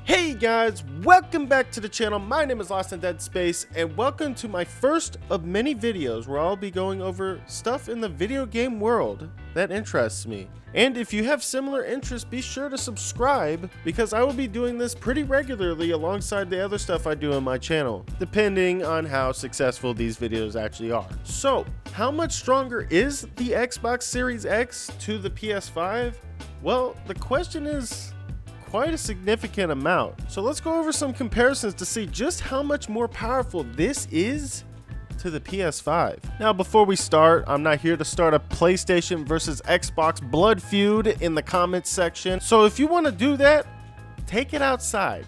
Hey guys, welcome back to the channel. My name is Lost in Dead Space, and welcome to my first of many videos where I'll be going over stuff in the video game world that interests me. And if you have similar interests, be sure to subscribe because I will be doing this pretty regularly alongside the other stuff I do on my channel, depending on how successful these videos actually are. So, how much stronger is the Xbox Series X to the PS5? Well, the question is quite a significant amount. So let's go over some comparisons to see just how much more powerful this is to the PS5. Now, before we start, I'm not here to start a PlayStation versus Xbox blood feud in the comments section. So if you want to do that, take it outside.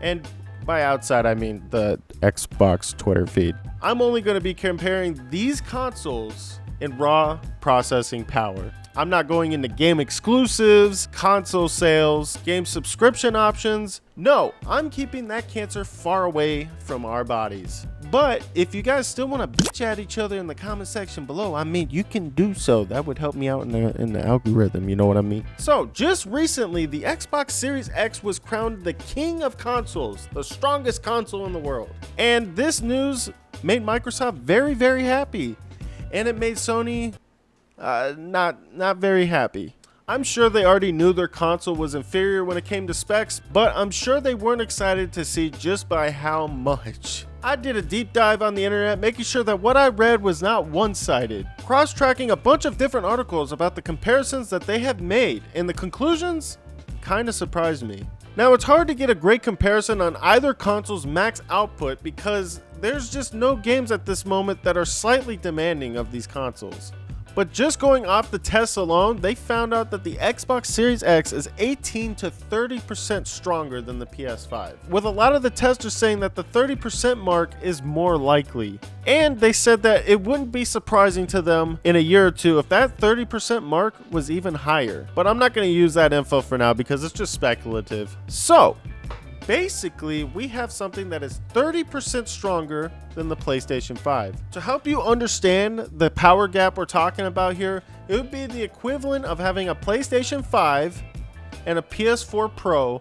And by outside, I mean the Xbox Twitter feed. I'm only going to be comparing these consoles in raw processing power. I'm not going into game exclusives, console sales, game subscription options. No, I'm keeping that cancer far away from our bodies. But if you guys still want to bitch at each other in the comment section below, I mean, you can do so. That would help me out in the algorithm, you know what I mean? So, just recently, the Xbox Series X was crowned the king of consoles, the strongest console in the world. And this news made Microsoft very, very happy. And it made Sony not very happy. I'm sure they already knew their console was inferior when it came to specs, but I'm sure they weren't excited to see just by how much. I did a deep dive on the internet, making sure that what I read was not one-sided, cross-tracking a bunch of different articles about the comparisons that they have made, and the conclusions kind of surprised me. Now, it's hard to get a great comparison on either console's max output because there's just no games at this moment that are slightly demanding of these consoles. But just going off the tests alone, they found out that the Xbox Series X is 18 to 30% stronger than the PS5, with a lot of the testers saying that the 30% mark is more likely. And they said that it wouldn't be surprising to them in a year or two if that 30% mark was even higher. But I'm not going to use that info for now because it's just speculative. So, basically, we have something that is 30% stronger than the PlayStation 5. To help you understand the power gap we're talking about here, it would be the equivalent of having a PlayStation 5 and a PS4 Pro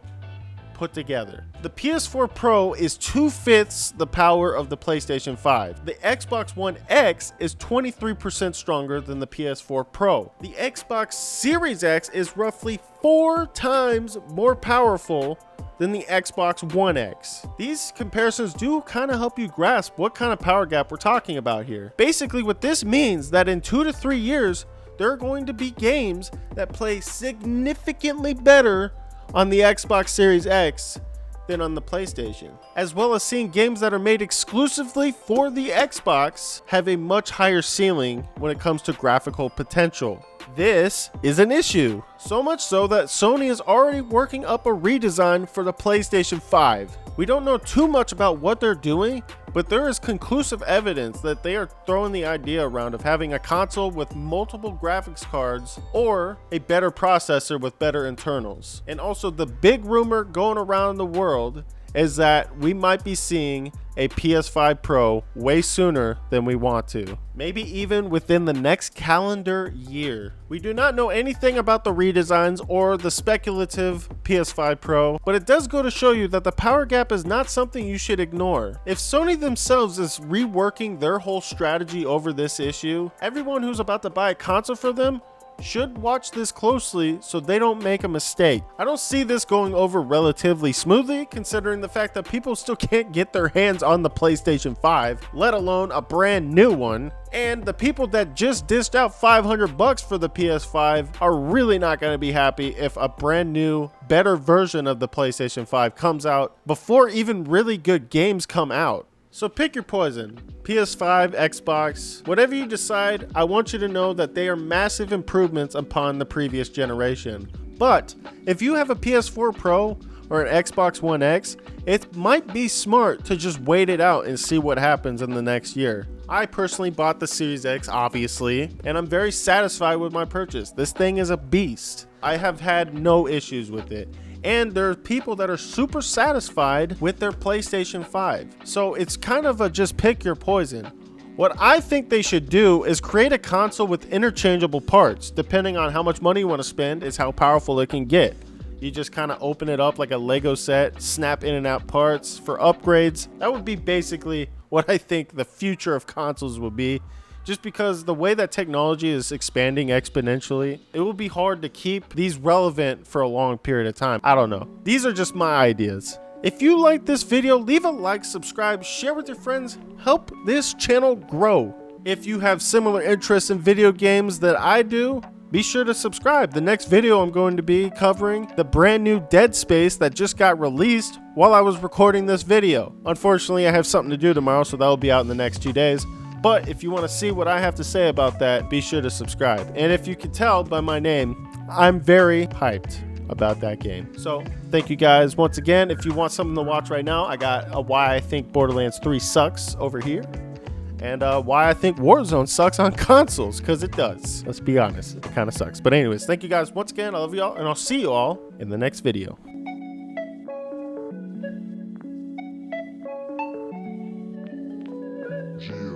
put together. The PS4 Pro is 2/5 the power of the PlayStation 5. The Xbox One X is 23% stronger than the PS4 Pro. The Xbox Series X is roughly 4 times more powerful than the Xbox One X. These comparisons do kind of help you grasp what kind of power gap we're talking about here. Basically, what this means that in 2 to 3 years, there are going to be games that play significantly better on the Xbox Series X than on the PlayStation, as well as seeing games that are made exclusively for the Xbox have a much higher ceiling when it comes to graphical potential. This is an issue, so much so that Sony is already working up a redesign for the PlayStation 5. We don't know too much about what they're doing, but there is conclusive evidence that they are throwing the idea around of having a console with multiple graphics cards or a better processor with better internals. And also, the big rumor going around the world is that we might be seeing a PS5 Pro way sooner than we want to. Maybe even within the next calendar year. We do not know anything about the redesigns or the speculative PS5 Pro, but it does go to show you that the power gap is not something you should ignore. If Sony themselves is reworking their whole strategy over this issue, everyone who's about to buy a console for them should watch this closely so they don't make a mistake. I don't see this going over relatively smoothly, considering the fact that people still can't get their hands on the PlayStation 5, let alone a brand new one. And the people that just dished out $500 for the PS5 are really not going to be happy if a brand new, better version of the PlayStation 5 comes out before even really good games come out. So pick your poison. PS5, Xbox, whatever you decide, I want you to know that they are massive improvements upon the previous generation. But if you have a PS4 Pro or an Xbox One X, it might be smart to just wait it out and see what happens in the next year. I personally bought the Series X, obviously, and I'm very satisfied with my purchase. This thing is a beast. I have had no issues with it. And there are people that are super satisfied with their PlayStation 5. So it's kind of a just pick your poison. What I think they should do is create a console with interchangeable parts. Depending on how much money you want to spend is how powerful it can get. You just kind of open it up like a Lego set, snap in and out parts for upgrades. That would be basically what I think the future of consoles will be. Just because the way that technology is expanding exponentially, it will be hard to keep these relevant for a long period of time. I don't know. These are just my ideas. If you like this video, leave a like, subscribe, share with your friends, help this channel grow. If you have similar interests in video games that I do, be sure to subscribe. The next video I'm going to be covering the brand new Dead Space that just got released while I was recording this video. Unfortunately, I have something to do tomorrow, so that'll be out in the next 2 days. But if you want to see what I have to say about that, be sure to subscribe. And if you can tell by my name, I'm very hyped about that game. So thank you guys once again. If you want something to watch right now, I got a why I think Borderlands 3 sucks over here. And why I think Warzone sucks on consoles, because it does. Let's be honest, it kind of sucks. But anyways, thank you guys once again. I love y'all, and I'll see you all in the next video. Yeah.